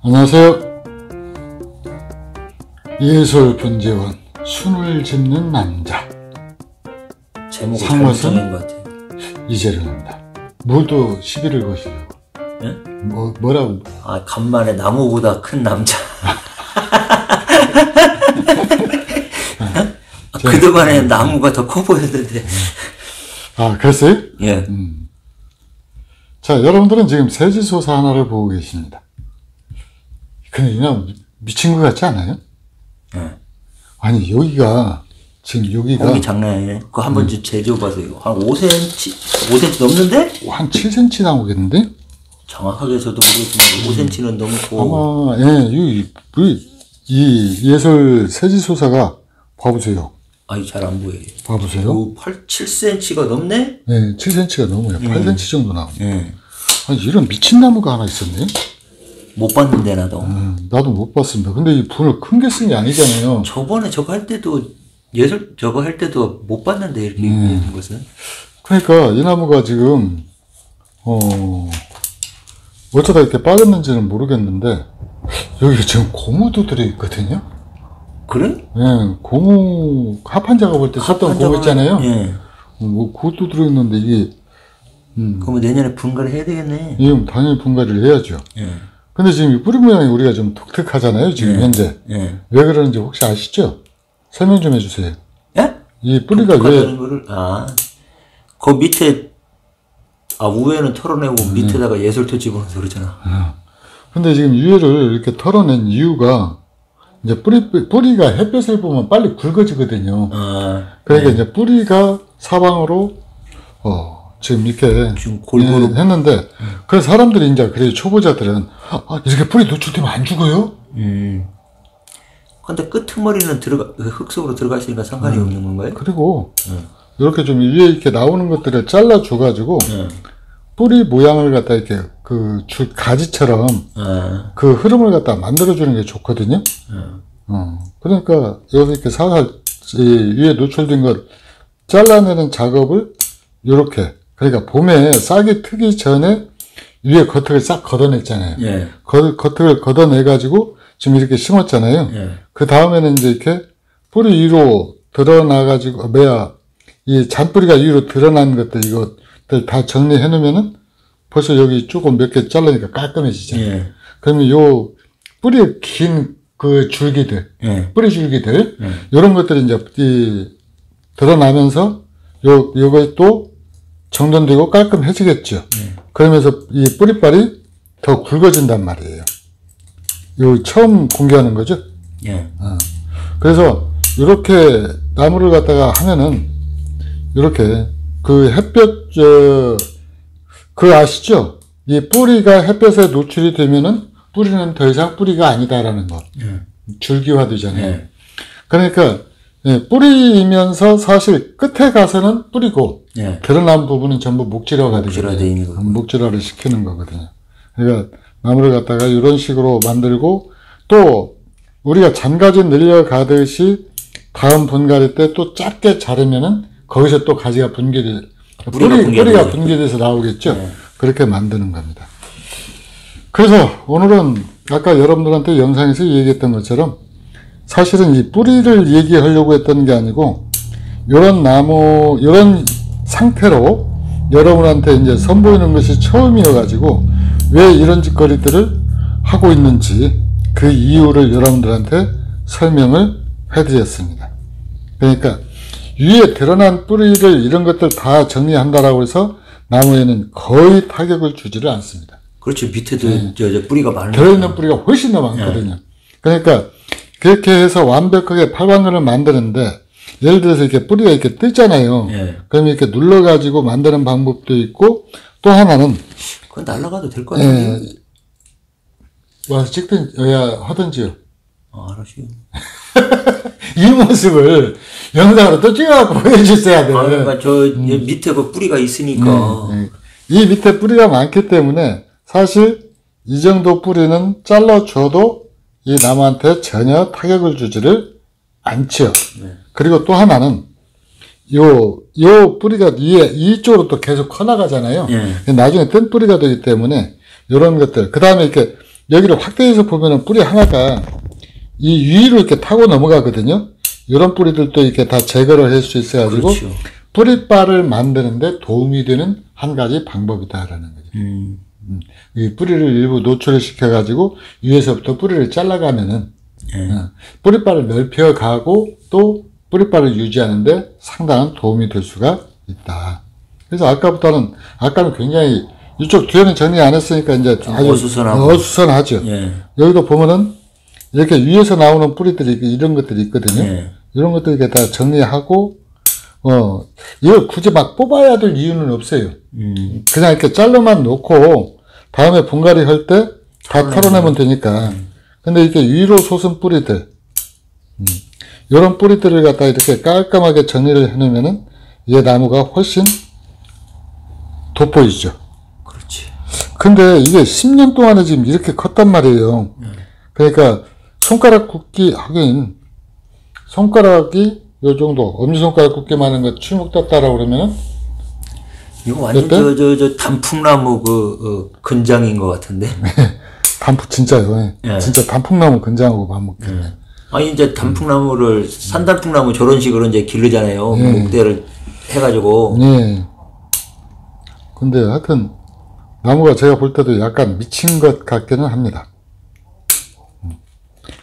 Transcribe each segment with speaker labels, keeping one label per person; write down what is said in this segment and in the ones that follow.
Speaker 1: 안녕하세요. 예술 분재원 순을 짚는 남자
Speaker 2: 제목을 잘못 정한 것 같아요.
Speaker 1: 이재룡입니다. 뭘또 시비를 거시려고?
Speaker 2: 예?
Speaker 1: 뭐라고?
Speaker 2: 아, 간만에 나무보다 큰 남자. 그동안에 나무가 더 커 보였는데.
Speaker 1: 아, 그랬어요?
Speaker 2: 예.
Speaker 1: 자, 여러분들은 지금 세지소사 하나를 보고 계십니다. 근데 그냥 미친 것 같지 않아요?
Speaker 2: 예.
Speaker 1: 아니, 지금 여기가.
Speaker 2: 공이 장난 아니에요. 그거 한번 재줘봐서요. 한 5cm 넘는데?
Speaker 1: 한 7cm 나오겠는데?
Speaker 2: 정확하게 저도 모르겠지만 5cm는 넘고.
Speaker 1: 아마, 예, 이 예술 세지소사가 봐보세요.
Speaker 2: 아이, 잘 안 보여요.
Speaker 1: 봐보세요.
Speaker 2: 7cm가 넘네?
Speaker 1: 네, 7cm가 넘어요. 8cm 정도 나오네.
Speaker 2: 예.
Speaker 1: 아니, 이런 미친 나무가 하나 있었네?
Speaker 2: 못 봤는데, 나도.
Speaker 1: 나도 못 봤습니다. 근데 이 분을 큰 게 쓴 게 아니잖아요.
Speaker 2: 저번에 저거 할 때도, 저거 할 때도 못 봤는데, 이렇게 있는 것은.
Speaker 1: 그러니까 이 나무가 지금, 어쩌다 이렇게 빠졌는지는 모르겠는데, 여기 지금 고무도 들어있거든요?
Speaker 2: 그래?
Speaker 1: 예, 고무, 합판 작업할 때 썼던 고무 있잖아요?
Speaker 2: 예.
Speaker 1: 그것도 들어있는데 이게,
Speaker 2: 그러면 내년에 분갈이 해야 되겠네.
Speaker 1: 이 당연히 분갈이를 해야죠.
Speaker 2: 예.
Speaker 1: 근데 지금 이 뿌리 모양이 우리가 좀 독특하잖아요, 지금 현재.
Speaker 2: 예.
Speaker 1: 왜 그러는지 혹시 아시죠? 설명 좀 해주세요.
Speaker 2: 예?
Speaker 1: 이 뿌리가 왜,
Speaker 2: 거를, 그 밑에, 우에는 털어내고 밑에다가 예술토 집어넣어서 그러잖아.
Speaker 1: 근데 지금 위에를 이렇게 털어낸 이유가, 이제 뿌리가 햇볕을 보면 빨리 굵어지거든요. 그러니까 이제 뿌리가 사방으로, 지금 이렇게
Speaker 2: 지금 골고루
Speaker 1: 했는데, 그래서 사람들이 이제, 그래, 초보자들은, 이렇게 뿌리 노출되면 안 죽어요?
Speaker 2: 근데 끄트머리는 흙 속으로 들어가시니까 상관이 없는 건가요?
Speaker 1: 그리고, 이렇게 좀 위에 이렇게 나오는 것들을 잘라줘가지고, 뿌리 모양을 갖다 이렇게, 가지처럼, 그 흐름을 갖다 만들어주는 게 좋거든요? 그러니까, 여기 이렇게 살살, 위에 노출된 걸 잘라내는 작업을, 요렇게, 그러니까 봄에 싹이 트기 전에 위에 겉을 싹 걷어냈잖아요.
Speaker 2: 예.
Speaker 1: 겉을 걷어내가지고 지금 이렇게 심었잖아요.
Speaker 2: 예.
Speaker 1: 그 다음에는 이제 이렇게 뿌리 위로 드러나가지고, 이 잔뿌리가 위로 드러난 것들, 이것들 다 정리해 놓으면은 벌써 여기 조금 몇 개 자르니까 깔끔해지잖아요.
Speaker 2: 예.
Speaker 1: 그러면 요 뿌리 긴 그 줄기들, 뿌리 줄기들, 요런 것들이 이제 드러나면서 요거 또 정돈되고 깔끔해지겠죠. 그러면서 이 뿌리빨이 더 굵어진단 말이에요. 요 처음 공개하는 거죠.
Speaker 2: 예.
Speaker 1: 그래서 이렇게 나무를 갖다가 하면은 이렇게 그 햇볕 아시죠? 이 뿌리가 햇볕에 노출이 되면은 뿌리는 더 이상 뿌리가 아니다라는 거. 줄기화되잖아요. 그러니까 뿌리이면서 사실 끝에 가서는 뿌리고 드러난 부분은 전부 목질화가 되거든요. 목질화를 시키는 거거든요. 그러니까 나무를 갖다가 이런 식으로 만들고 또 우리가 잔가지 늘려가듯이 다음 분갈이 때 또 짧게 자르면은 거기서 또 가지가 뿌리가 분개돼서 나오겠죠. 그렇게 만드는 겁니다. 그래서 오늘은 아까 여러분들한테 영상에서 얘기했던 것처럼 사실은 이 뿌리를 얘기하려고 했던 게 아니고 이런 상태로 여러분한테 이제 선보이는 것이 처음이어가지고 왜 이런 짓거리들을 하고 있는지 그 이유를 여러분들한테 설명을 해드렸습니다. 그러니까 위에 드러난 뿌리를 이런 것들 다 정리한다라고 해서 나무에는 거의 타격을 주지를 않습니다.
Speaker 2: 그렇죠. 밑에도 뿌리가 많은
Speaker 1: 들어있는 뿌리가 훨씬 더 많거든요. 그러니까 그렇게 해서 완벽하게 팔방근을 만드는데 예를 들어서 이렇게 뿌리가 이렇게 뜨잖아요. 그럼 이렇게 눌러가지고 만드는 방법도 있고 또 하나는
Speaker 2: 그건 날아가도 될 것 같아요.
Speaker 1: 와서 하든지요.
Speaker 2: 알았어요.
Speaker 1: 이 모습을 영상으로 또 찍어갖고 보여주셔야 돼요.
Speaker 2: 그러니까 밑에 그 뿌리가 있으니까.
Speaker 1: 이 밑에 뿌리가 많기 때문에 사실 이 정도 뿌리는 잘라줘도 이 나무한테 전혀 타격을 주지를 않죠. 그리고 또 하나는 요 뿌리가 이쪽으로 또 계속 커나가잖아요. 나중에 뜬 뿌리가 되기 때문에 요런 것들. 그 다음에 이렇게 여기를 확대해서 보면은 뿌리 하나가 이 위로 이렇게 타고 넘어가거든요. 이런 뿌리들도 이렇게 다 제거를 할 수 있어가지고
Speaker 2: 그렇죠.
Speaker 1: 뿌리빨을 만드는데 도움이 되는 한 가지 방법이다라는 거죠. 이 뿌리를 일부 노출을 시켜가지고 위에서부터 뿌리를 잘라가면은 뿌리빨을 넓혀가고 또 뿌리빨을 유지하는데 상당한 도움이 될 수가 있다. 그래서 아까는 굉장히 이쪽 뒤에는 정리 안 했으니까 이제 아주 어수선하죠.
Speaker 2: 예.
Speaker 1: 여기도 보면은 이렇게 위에서 나오는 뿌리들이 이런 것들이 있거든요.
Speaker 2: 예.
Speaker 1: 이런 것들 이렇게 다 정리하고 이걸 굳이 막 뽑아야 될 이유는 없어요. 그냥 이렇게 잘라만 놓고 다음에 분갈이 할 때 다 털어내면 되니까. 근데 이렇게 위로 솟은 뿌리들, 이런 뿌리들을 갖다 이렇게 깔끔하게 정리를 해놓으면은 이 나무가 훨씬 돋보이죠.
Speaker 2: 그렇지.
Speaker 1: 근데 이게 10년 동안에 지금 이렇게 컸단 말이에요. 그러니까 손가락 굵기 하긴 손가락이 요 정도 엄지손가락 굵기만한 거 출묵떴다라고 그러면은
Speaker 2: 이거 완전 저 단풍나무 근장인 것 같은데.
Speaker 1: 단풍 진짜요.
Speaker 2: 예.
Speaker 1: 진짜 단풍나무 근장하고 맞먹겠네.
Speaker 2: 아니 이제 단풍나무를 산단풍나무 저런 식으로 이제 기르잖아요. 목대를 해가지고.
Speaker 1: 예. 근데 하여튼 나무가 제가 볼 때도 약간 미친 것 같기는 합니다.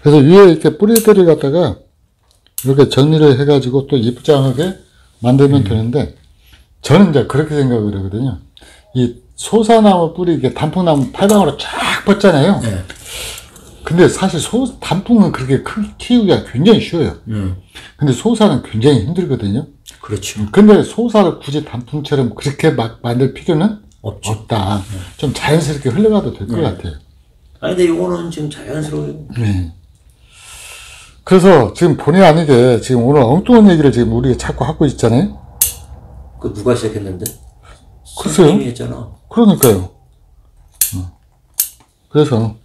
Speaker 1: 그래서 위에 이렇게 뿌리들을 갖다가 이렇게 정리를 해가지고 또 이쁘장하게 만들면 되는데, 저는 이제 그렇게 생각을 하거든요. 이 소사나무 뿌리, 이게 단풍나무 팔방으로 쫙 뻗잖아요.
Speaker 2: 네.
Speaker 1: 근데 사실 단풍은 그렇게 키우기가 굉장히 쉬워요. 근데 소사는 굉장히 힘들거든요.
Speaker 2: 그렇죠.
Speaker 1: 근데 소사를 굳이 단풍처럼 그렇게 막 만들 필요는
Speaker 2: 없죠.
Speaker 1: 없다. 좀 자연스럽게 흘러가도 될 것 같아요.
Speaker 2: 아니, 근데 이거는 지금 자연스러워요.
Speaker 1: 네. 그래서 지금 본의 아니게 지금 오늘 엉뚱한 얘기를 지금 우리가 자꾸 하고 있잖아요.
Speaker 2: 그 누가 시작했는데?
Speaker 1: 글쎄요.
Speaker 2: 선생님이 했잖아.
Speaker 1: 그러니까요. 그래서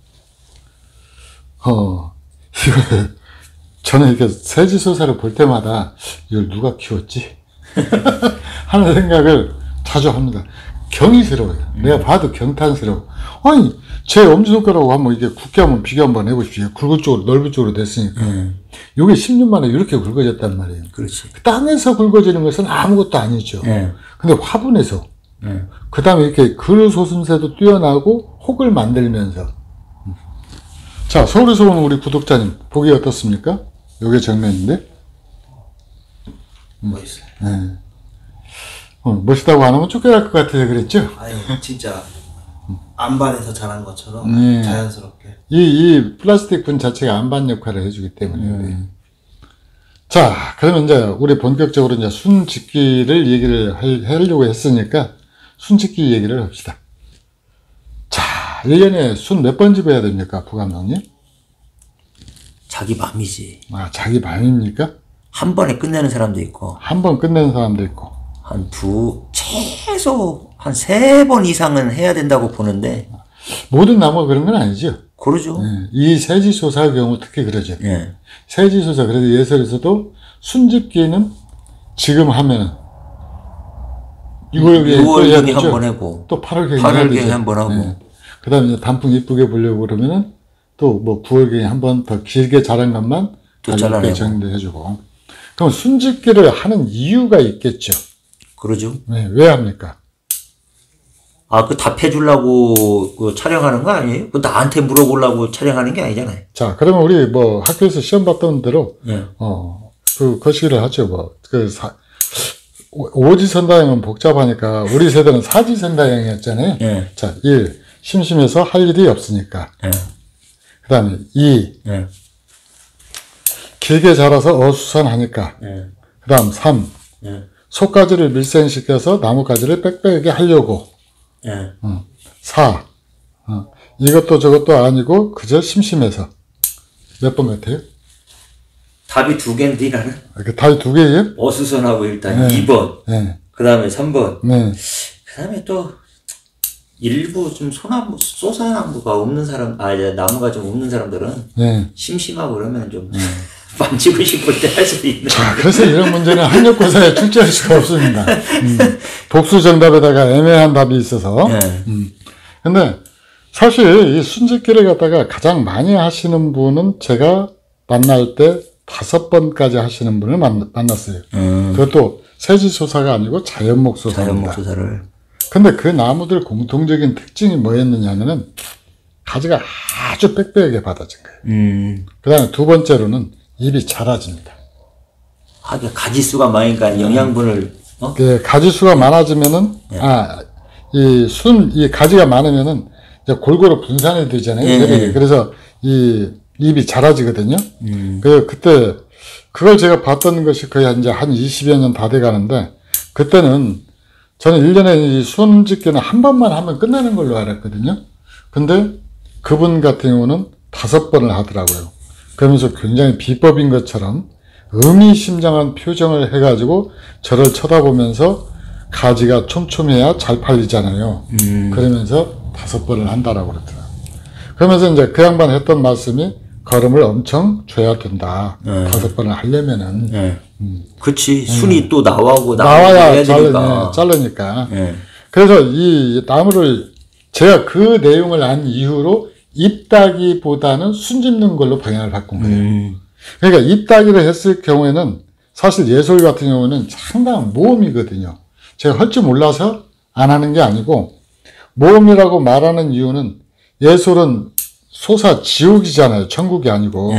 Speaker 1: 이걸 저는 이렇게 세지소사를 볼 때마다 이걸 누가 키웠지? 하는 생각을 자주 합니다. 경이스러워요. 내가 봐도 경탄스러워. 아니, 제 엄지손가락하고 한번 이게 굵게 한번 비교 한번 해보십시오. 굵은 쪽으로, 넓은 쪽으로 됐으니까. 요게 10년 만에 이렇게 굵어졌단 말이에요.
Speaker 2: 그렇지.
Speaker 1: 땅에서 굵어지는 것은 아무것도 아니죠. 근데 화분에서. 그 다음에 이렇게 글 솟음새도 뛰어나고 혹을 만들면서. 자, 서울에서 온 우리 구독자님, 보기 어떻습니까? 요게 정면인데.
Speaker 2: 멋있어요.
Speaker 1: 네. 멋있다고 안 하면 쫓겨날 것 같아서 그랬죠?
Speaker 3: 아니 진짜 안반에서 자란 것처럼 자연스럽게
Speaker 1: 이 플라스틱 분 자체가 안반 역할을 해주기 때문에 자, 그러면 이제 우리 본격적으로 이제 순짓기를 얘기를 하려고 했으니까 순짓기 얘기를 합시다. 자, 1년에 순 몇 번 집어야 됩니까, 부감독님?
Speaker 2: 자기 맘이지.
Speaker 1: 아, 자기 맘입니까?
Speaker 2: 한 번에 끝내는 사람도 있고,
Speaker 1: 한 번 끝내는 사람도 있고.
Speaker 2: 최소 한 3번 이상은 해야 된다고 보는데.
Speaker 1: 모든 나무가 그런 건 아니죠.
Speaker 2: 그러죠.
Speaker 1: 이 세지소사의 경우 특히 그러죠. 세지소사, 그래서 예설에서도 순집기는 지금 하면은
Speaker 2: 6월경에 한 번 하고,
Speaker 1: 또 8월경에
Speaker 2: 한 번 하고.
Speaker 1: 그 다음에 이제 단풍 이쁘게 보려고 그러면은 또 뭐 9월경에 한 번 더 길게 자란 것만
Speaker 2: 또 잘라내고
Speaker 1: 정리해주고. 그럼 순집기를 하는 이유가 있겠죠.
Speaker 2: 그러죠.
Speaker 1: 네, 왜 합니까?
Speaker 2: 아, 그 답해주려고 그 촬영하는 거 아니에요? 그 나한테 물어보려고 촬영하는 게 아니잖아요.
Speaker 1: 자, 그러면 우리 뭐 학교에서 시험 봤던 대로, 그 거시기를 하죠. 뭐, 오지선다형은 복잡하니까 우리 세대는 사지선다형이었잖아요. 자, 1. 심심해서 할 일이 없으니까. 그 다음에 2. 길게 자라서 어수선하니까. 그 다음 3. 속가지를 밀생시켜서 나뭇가지를 빽빽하게 하려고. 4. 이것도 저것도 아니고 그저 심심해서. 몇 번 같아요?
Speaker 2: 답이 2개인데 나는.
Speaker 1: 답이 2개예요?
Speaker 2: 어수선하고 일단 2번. 그 다음에 3번. 그 다음에 또 일부 좀 소사나무가 없는 사람, 나무가 좀 없는 사람들은 심심하고 그러면 좀 만지고 싶을 때 할 수 있는.
Speaker 1: 자, 그래서 이런 문제는 학력고사에 출제할 수가 없습니다. 복수 정답에다가 애매한 답이 있어서. 근데 사실 이 순짓기를 갖다가 가장 많이 하시는 분은 제가 만날 때 5번까지 하시는 분을 만났어요. 그것도 세지소사가 아니고 자연목소사입니다.
Speaker 2: 자연목소사를.
Speaker 1: 근데 그 나무들 공통적인 특징이 뭐였느냐면은 가지가 아주 빽빽하게 받아진 거예요. 그 다음에 두 번째로는 잎이 자라집니다.
Speaker 2: 하긴 가지수가 많으니까 영양분을,
Speaker 1: 그 가지수가 많아지면은, 이 가지가 많으면은 이제 골고루 분산이 되잖아요. 그래서 이 잎이 자라지거든요. 그때 그걸 제가 봤던 것이 거의 이제 한 20여 년 다 돼 가는데, 그때는 저는 1년에 이 순짓기는 한 번만 하면 끝나는 걸로 알았거든요. 근데 그분 같은 경우는 5번을 하더라고요. 그러면서 굉장히 비법인 것처럼 의미심장한 표정을 해가지고 저를 쳐다보면서 가지가 촘촘해야 잘 팔리잖아요. 그러면서 5번을 한다라고 그러더라고요. 그러면서 이제 그 양반 했던 말씀이 걸음을 엄청 줘야 된다. 5번을 하려면은.
Speaker 2: 그치. 순이 또
Speaker 1: 나와야 자르니까. 그래서 이 나무를 제가 그 내용을 안 이후로 잎따기보다는 순 짚는 걸로 방향을 바꾼 거예요. 그러니까 잎따기를 했을 경우에는 사실 예솔 같은 경우는 상당한 모험이거든요. 제가 할 줄 몰라서 안 하는 게 아니고, 모험이라고 말하는 이유는 예솔은 소사 지옥이잖아요. 천국이 아니고.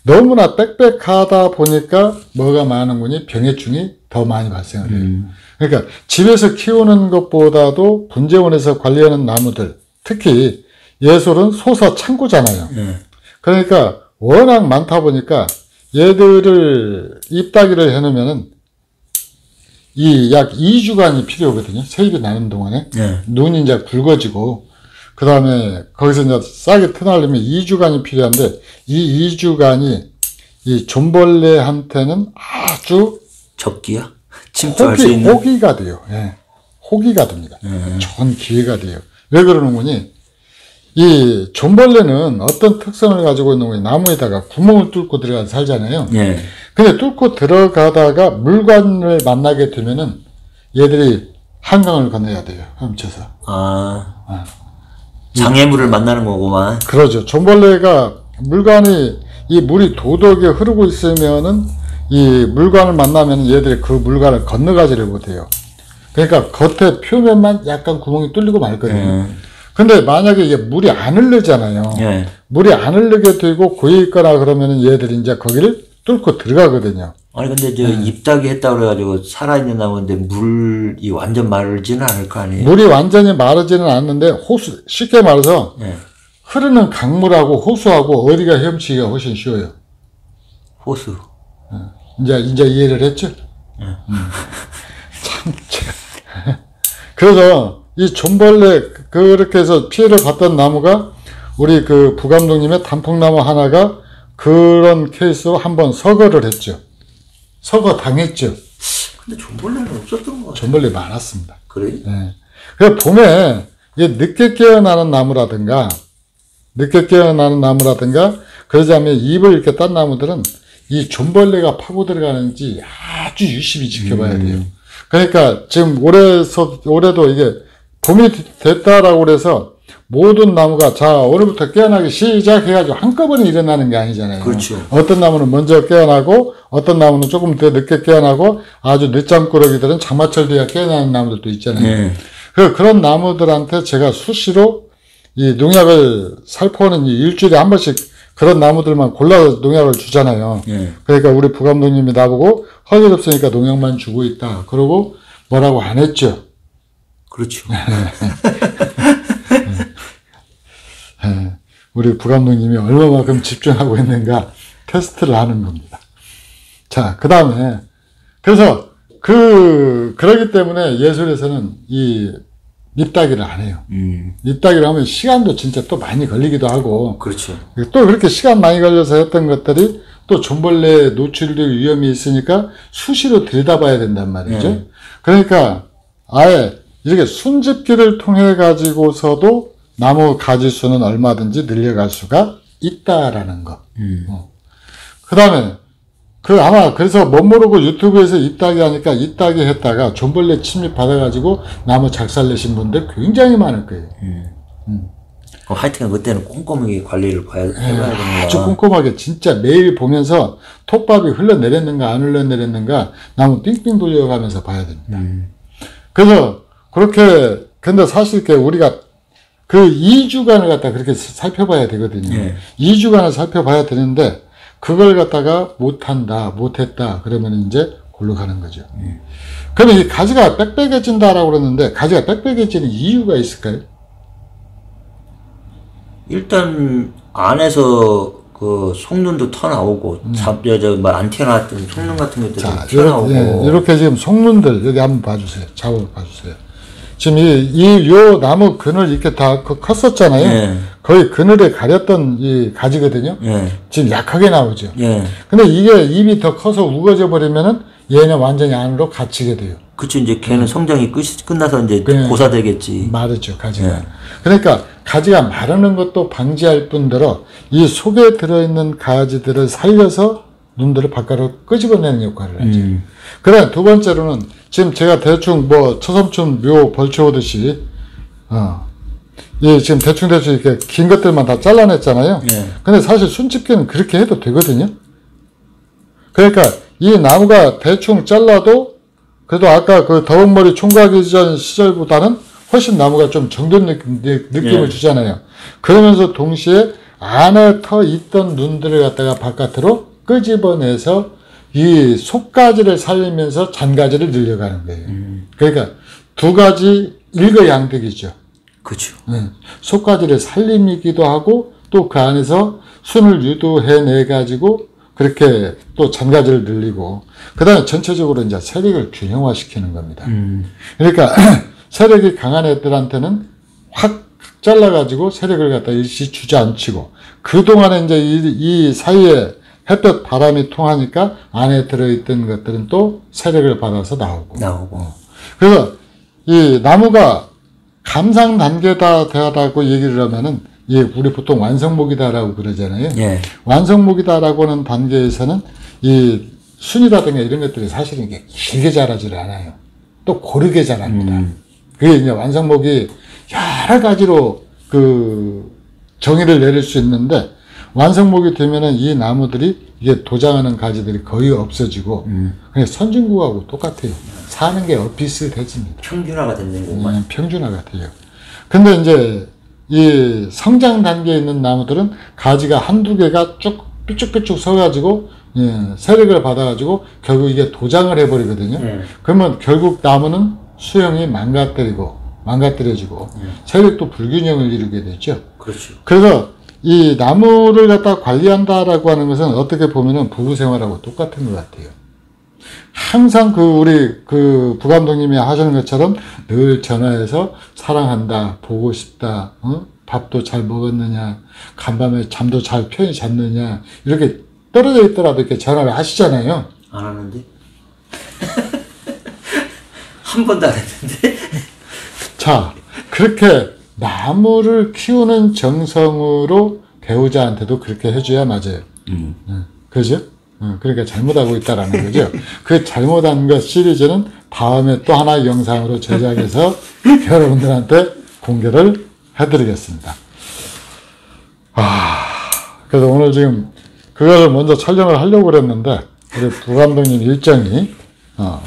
Speaker 1: 너무나 빽빽하다 보니까 뭐가 많은군이 병해충이 더 많이 발생을 해요. 그러니까 집에서 키우는 것보다도 분재원에서 관리하는 나무들, 특히 예솔은 소사 창고잖아요. 그러니까 워낙 많다 보니까 얘들을 잎따기를 해놓으면은 이 약 2주간이 필요하거든요. 새잎이 나는 동안에. 눈이 이제 굵어지고, 그 다음에 거기서 이제 싹이 트나려면 2주간이 필요한데, 이 2주간이 이 존벌레한테는 아주
Speaker 2: 적기야? 침투할 수 있는?
Speaker 1: 호기가 돼요. 호기가 됩니다. 좋은 기회가 돼요. 왜 그러는 거니? 이 존벌레는 어떤 특성을 가지고 있는 거니? 나무에다가 구멍을 뚫고 들어가서 살잖아요. 근데 뚫고 들어가다가 물건을 만나게 되면은 얘들이 한강을 건너야 돼요. 훔쳐서.
Speaker 2: 장애물을 만나는 거구만.
Speaker 1: 그러죠. 존벌레가 이 물이 도덕에 흐르고 있으면은 이 물관을 만나면 얘들이 그 물관을 건너가지를 못해요. 그러니까 겉에 표면만 약간 구멍이 뚫리고 말거든요. 근데 만약에 이게 물이 안 흐르잖아요. 물이 안 흐르게 되고 고여 있거나 그러면은 얘들이 이제 거기를 뚫고 들어가거든요.
Speaker 2: 아니 근데 잎따기 했다 그래가지고 살아있는 나무인데 물이 완전 마르지는 않을 거 아니에요?
Speaker 1: 물이 완전히 마르지는 않는데 쉽게 말해서 흐르는 강물하고 호수하고 어디가 헤엄치기가 훨씬 쉬워요.
Speaker 2: 호수.
Speaker 1: 이제 이해를 했죠? 참. 그래서 이 존벌레 그렇게 해서 피해를 봤던 나무가 우리 그 부감독님의 단풍나무 하나가 그런 케이스로 한번 서거를 했죠. 서거 당했죠.
Speaker 2: 근데 존벌레는 없었던 것 같아요.
Speaker 1: 존벌레 많았습니다.
Speaker 2: 그래?
Speaker 1: 그래서 봄에 이게 늦게 깨어나는 나무라든가 그러지 않으면 잎을 이렇게 딴 나무들은 이 존벌레가 파고 들어가는지 아주 유심히 지켜봐야 돼요. 그러니까 지금 올해도 이게 봄이 됐다라고 그래서 모든 나무가 자 오늘부터 깨어나기 시작해가지고 한꺼번에 일어나는 게 아니잖아요.
Speaker 2: 그렇죠.
Speaker 1: 어떤 나무는 먼저 깨어나고 어떤 나무는 조금 더 늦게 깨어나고 아주 늦잠꾸러기들은 장마철 돼야 깨어나는 나무들도 있잖아요. 그런 나무들한테 제가 수시로 이 농약을 살포하는 일주일에 한 번씩 그런 나무들만 골라서 농약을 주잖아요. 그러니까 우리 부감독님이 나보고 할 일 없으니까 농약만 주고 있다. 그러고 뭐라고 안 했죠.
Speaker 2: 그렇죠.
Speaker 1: 우리 부감독님이 얼마만큼 집중하고 있는가 테스트를 하는 겁니다. 자, 그 다음에 그래서 그러기 때문에 예술에서는 이 잎따기를 안 해요. 잎따기를 하면 시간도 진짜 또 많이 걸리기도 하고.
Speaker 2: 그렇죠.
Speaker 1: 또 그렇게 시간 많이 걸려서 했던 것들이 또 존벌레에 노출될 위험이 있으니까 수시로 들여다봐야 된단 말이죠. 그러니까 아예 이렇게 순집기를 통해 가지고서도 나무 가지수는 얼마든지 늘려갈 수가 있다라는 것. 그 다음에 아마 그래서 못 모르고 유튜브에서 잎따기 하니까 잎따기 했다가 존벌레 침입 받아가지고 나무 작살내신 분들 굉장히 많을 거예요.
Speaker 2: 하여튼 그때는 꼼꼼하게 관리를 해봐야 되는 거야.
Speaker 1: 아주 꼼꼼하게 진짜 매일 보면서 톱밥이 흘러내렸는가 안 흘러내렸는가 나무 빙빙 돌려가면서 봐야 됩니다. 그래서 그렇게 근데 사실 우리가 그 2주간을 갖다 그렇게 살펴봐야 되거든요.
Speaker 2: 예.
Speaker 1: 2주간을 살펴봐야 되는데 그걸 갖다가 못했다 그러면 이제 골로 가는 거죠. 그러면 이 가지가 빽빽해진다라고 그러는데 가지가 빽빽해지는 이유가 있을까요?
Speaker 2: 일단 안에서 그 속눈도 터나오고 안 튀어나왔던 속눈 같은 것도 좀 튀어나오고.
Speaker 1: 이렇게 지금 속눈들 여기 한번 봐주세요. 좌우로 봐주세요. 지금 요 나무 그늘 이렇게 다 컸었잖아요.
Speaker 2: 예.
Speaker 1: 거의 그늘에 가렸던 이 가지거든요.
Speaker 2: 예.
Speaker 1: 지금 약하게 나오죠.
Speaker 2: 예.
Speaker 1: 근데 이게 입이 더 커서 우거져 버리면은 얘는 완전히 안으로 갇히게 돼요.
Speaker 2: 그치, 이제 걔는 성장이 끝나서 이제 고사되겠지.
Speaker 1: 마르죠, 가지가. 그러니까 가지가 마르는 것도 방지할 뿐더러 이 속에 들어있는 가지들을 살려서 눈들을 바깥으로 끄집어내는 역할을 하죠. 그다음 두 번째로는 지금 제가 대충 처삼촌 묘 벌쳐오듯이 지금 대충 이렇게 긴 것들만 다 잘라냈잖아요.
Speaker 2: 예.
Speaker 1: 근데 사실 순집기는 그렇게 해도 되거든요. 그러니까 이 나무가 대충 잘라도 그래도 아까 그 더운 머리 총각이 전 시절보다는 훨씬 나무가 좀 정든 느낌을 주잖아요. 그러면서 동시에 안에 터 있던 눈들을 갖다가 바깥으로 끄집어내서 이 속가지를 살리면서 잔가지를 늘려가는 거예요. 그러니까 두 가지 일거양득이죠.
Speaker 2: 그렇죠.
Speaker 1: 속가지를 살림이기도 하고 또 그 안에서 순을 유도해내 가지고 그렇게 또 잔가지를 늘리고 그 다음에 전체적으로 이제 세력을 균형화시키는 겁니다. 그러니까 세력이 강한 애들한테는 확 잘라가지고 세력을 갖다 일시 주저앉히고 그동안에 이제 이 사이에 햇볕 바람이 통하니까 안에 들어있던 것들은 또 세력을 받아서 나오고. 그래서 이 나무가 감상 단계다라고 얘기를 하면은 우리 보통 완성목이다라고 그러잖아요.
Speaker 2: 예.
Speaker 1: 완성목이다라고 하는 단계에서는 이 순이라든가 이런 것들이 사실은 이게 길게 자라지를 않아요. 또 고르게 자랍니다. 그게 이제 완성목이 여러 가지로 그 정의를 내릴 수 있는데 완성목이 되면은 이 나무들이 이게 도장하는 가지들이 거의 없어지고 그냥 선진국하고 똑같아요. 사는 게 비슷해집니다.
Speaker 2: 평균화가 되는 거구만.
Speaker 1: 평균화가 돼요. 근데 이제 이 성장 단계에 있는 나무들은 가지가 한두 개가 쭉 삐쭉삐쭉 서가지고 세력을 받아가지고 결국 이게 도장을 해버리거든요. 그러면 결국 나무는 수형이 망가뜨려지고 세력도 불균형을 이루게 되죠.
Speaker 2: 그렇죠.
Speaker 1: 그래서 이 나무를 갖다 관리한다라고 하는 것은 어떻게 보면은 부부 생활하고 똑같은 것 같아요. 항상 우리 부감독님이 하시는 것처럼 늘 전화해서 사랑한다, 보고 싶다, 밥도 잘 먹었느냐, 간밤에 잠도 잘 편히 잤느냐, 이렇게 떨어져 있더라도 이렇게 전화를 하시잖아요.
Speaker 2: 안 하는데? 한 번도 안 했는데?
Speaker 1: 자, 그렇게 나무를 키우는 정성으로 배우자한테도 그렇게 해줘야 맞아요. 그죠? 그러니까 잘못하고 있다라는 거죠. 그 잘못한 것 시리즈는 다음에 또 하나의 영상으로 제작해서 여러분들한테 공개를 해드리겠습니다. 그래서 오늘 지금 그거를 먼저 촬영을 하려고 그랬는데 우리 부감독님 일정이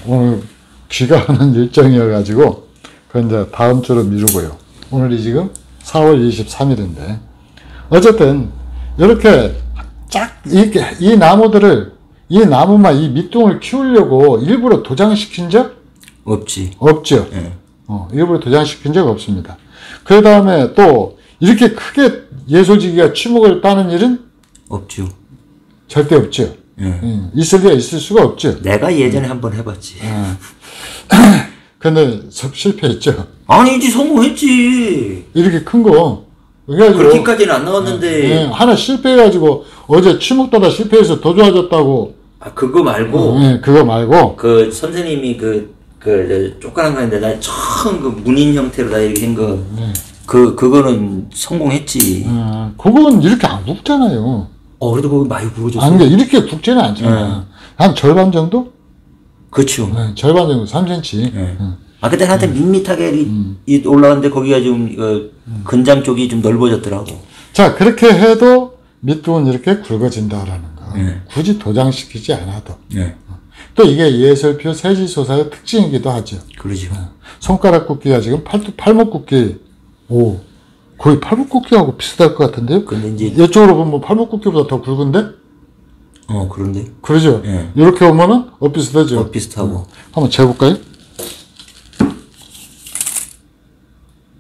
Speaker 1: 오늘 귀가하는 일정이어가지고 그건 이제 다음 주로 미루고요. 오늘이 지금 4월 23일인데 어쨌든 이렇게 이렇게 이 나무들을 이 밑둥을 키우려고 일부러 도장시킨 적 없죠.
Speaker 2: 네.
Speaker 1: 일부러 도장시킨 적 없습니다. 그 다음에 또 이렇게 크게 예소지기가 추목을 따는 일은
Speaker 2: 없죠.
Speaker 1: 절대 없죠. 있을 수가 없죠.
Speaker 2: 내가 예전에 한번 해봤지.
Speaker 1: 근데 실패했죠.
Speaker 2: 아니지, 성공했지.
Speaker 1: 이렇게 큰 거.
Speaker 2: 그렇게까지는 안 나왔는데.
Speaker 1: 하나 실패해가지고 어제 추목따다 실패해서 더 좋아졌다고.
Speaker 2: 그거 말고.
Speaker 1: 그거 말고.
Speaker 2: 그 선생님이 쪼까란 거 했는데 나 처음 그 문인 형태로 다 이렇게 한 거. 그거는 성공했지.
Speaker 1: 그건 이렇게 안 굵잖아요.
Speaker 2: 그래도 그거 많이 굵어졌어.
Speaker 1: 아니, 이렇게 굵지는 않잖아. 한 절반 정도?
Speaker 2: 그렇죠.
Speaker 1: 절반 정도, 3cm.
Speaker 2: 그때 한테 밋밋하게 올라갔는데 거기가 좀 근장 쪽이 좀 넓어졌더라고.
Speaker 1: 자, 그렇게 해도 밑부분 이렇게 굵어진다라는 거. 굳이 도장시키지 않아도. 또 이게 예설표 세지소사의 특징이기도 하죠.
Speaker 2: 그러죠.
Speaker 1: 손가락 굵기가 지금 팔목 굵기, 거의 팔목 굵기하고 비슷할 것 같은데요?
Speaker 2: 근데 이제
Speaker 1: 이쪽으로 보면 팔목 굵기보다 더 굵은데?
Speaker 2: 그런데?
Speaker 1: 그러죠? 이렇게 보면은 비슷하죠?
Speaker 2: 비슷하고.
Speaker 1: 한번 재볼까요?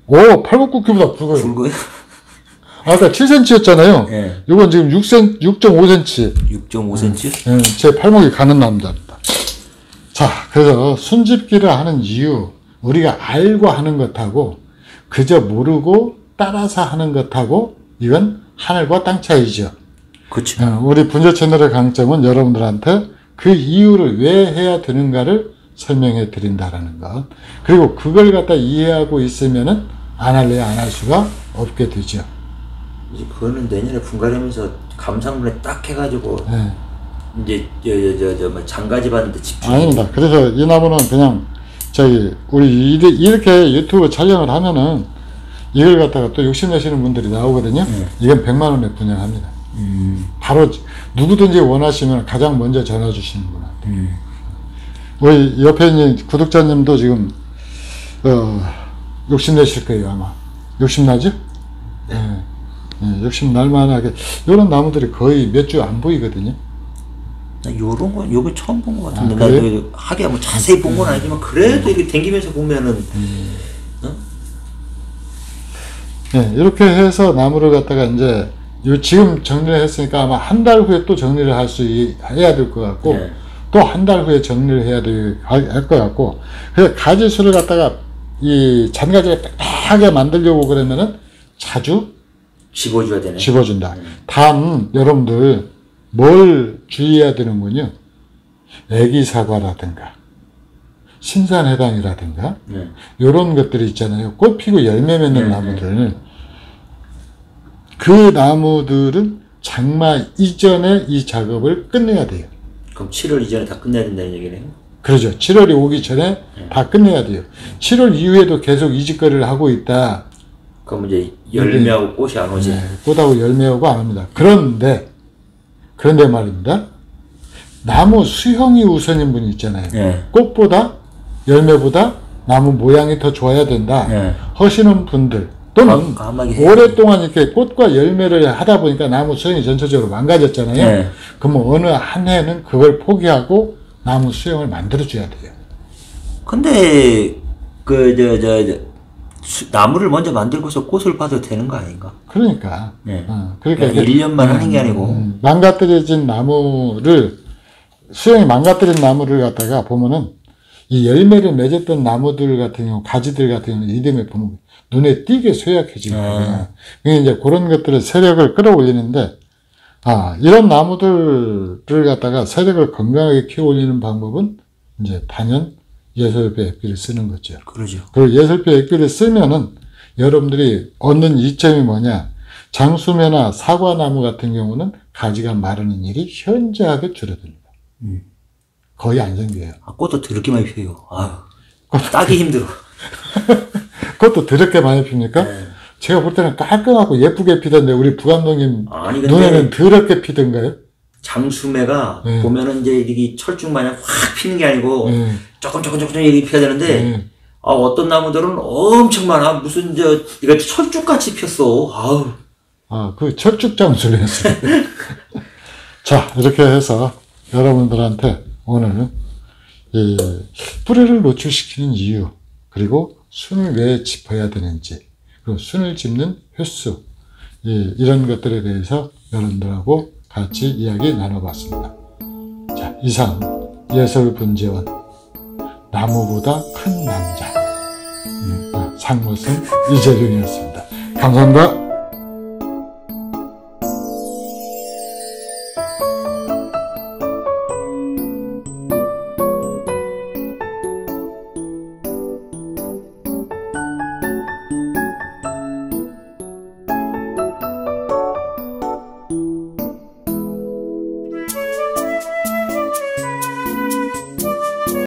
Speaker 1: 오, 팔목 굵기보다 굵어요.
Speaker 2: 굵어요?
Speaker 1: 아까 7cm였잖아요. 이건 지금 6.5cm.
Speaker 2: 6.5cm?
Speaker 1: 제 팔목이 가는 남자입니다. 자, 그래서 순집기를 하는 이유, 우리가 알고 하는 것하고, 그저 모르고 따라서 하는 것하고, 이건 하늘과 땅 차이죠.
Speaker 2: 그렇죠.
Speaker 1: 우리 분재 채널의 강점은 여러분들한테 그 이유를 왜 해야 되는가를 설명해 드린다라는 것. 그리고 그걸 갖다 이해하고 있으면은 안 할래 안 할 수가 없게 되죠.
Speaker 2: 이제 그거는 내년에 분갈이하면서 감상문에 딱 해가지고 이제 뭐 장가지 받는데 집중.
Speaker 1: 아닙니다. 그래서 이 나무는 그냥 우리 이렇게 유튜브 촬영을 하면은 이걸 갖다가 또 욕심내시는 분들이 나오거든요. 이건 100만 원에 분양합니다. 바로 누구든지 원하시면 가장 먼저 전화 주시는 분한테. 우리 옆에 있는 구독자님도 지금 욕심내실 거예요 아마. 욕심나죠? 욕심날 만하게 이런 나무들이 거의 몇 주 안 보이거든요.
Speaker 2: 요런 건 요거 처음 본 것 같은데. 나도 하게 뭐 자세히 본 건 아니지만 그래도 이렇게 댕기면서 보면은
Speaker 1: 이렇게 해서 나무를 갖다가 이제 지금 정리를 했으니까 아마 한 달 후에 또 정리를 해야 될 것 같고 또 한 달 후에 정리를 해야 할 것 같고, 그래서 가지수를 갖다가 이 잔가지를 빽빽하게 만들려고 그러면은 자주
Speaker 2: 집어줘야 되네.
Speaker 1: 집어준다. 단 여러분들 뭘 주의해야 되는군요. 애기사과라든가 신산해당이라든가 요런 것들이 있잖아요. 꽃 피고 열매 맺는 나무들. 그 나무들은 장마 이전에 이 작업을 끝내야 돼요.
Speaker 2: 그럼 7월 이전에 다 끝내야 된다는 얘기네요?
Speaker 1: 그렇죠. 7월이 오기 전에 다 끝내야 돼요. 7월 이후에도 계속 이직거리를 하고 있다.
Speaker 2: 그럼 이제 열매하고 꽃이 안 오지?
Speaker 1: 꽃하고 열매하고 안 옵니다. 그런데 말입니다. 나무 수형이 우선인 분이 있잖아요. 꽃보다 열매보다 나무 모양이 더 좋아야 된다 하시는 분들, 또는 오랫동안 이렇게 꽃과 열매를 하다 보니까 나무 수형이 전체적으로 망가졌잖아요. 그러면 어느 한 해는 그걸 포기하고 나무 수형을 만들어줘야 돼요.
Speaker 2: 근데 나무를 먼저 만들고서 꽃을 봐도 되는 거 아닌가?
Speaker 1: 그러니까.
Speaker 2: 그러니까 1년만 하는 게 아니고.
Speaker 1: 망가뜨려진 나무를, 수형이 망가뜨린 나무를 갖다가 보면은 이 열매를 맺었던 나무들 같은 경우, 가지들 같은 경우는 이듬해 보면 눈에 띄게 쇠약해지거든요. 이제 그런 것들의 세력을 끌어올리는데, 이런 나무들을 갖다가 세력을 건강하게 키워 올리는 방법은 이제 단연 예설표 액비를 쓰는 거죠.
Speaker 2: 그러죠.
Speaker 1: 그리고 예설표 액비를 쓰면은 여러분들이 얻는 이점이 뭐냐? 장수매나 사과나무 같은 경우는 가지가 마르는 일이 현저하게 줄어듭니다. 거의 안 생겨요.
Speaker 2: 꽃도 더럽게 많이 피어요. 따기 힘들어.
Speaker 1: 그것도 더럽게 많이 핍니까? 제가 볼 때는 깔끔하고 예쁘게 피던데 우리 부감독님 눈에는 더럽게 피던가요?
Speaker 2: 장수매가 보면은 이제 이게 철쭉 마냥 확 피는 게 아니고 조금 이렇게 피어야 되는데 어떤 나무들은 엄청 많아. 무슨 이거 철쭉같이 폈어.
Speaker 1: 그 철쭉 장수를 했어요. 자, 이렇게 해서 여러분들한테 오늘 이 뿌리를 노출시키는 이유, 그리고 순을 왜 짚어야 되는지, 그리고 순을 짚는 횟수, 이런 것들에 대해서 여러분들하고 같이 이야기 나눠봤습니다. 자, 이상 예설분재원 나무보다 큰 남자 상무승 이재룡이었습니다. 감사합니다.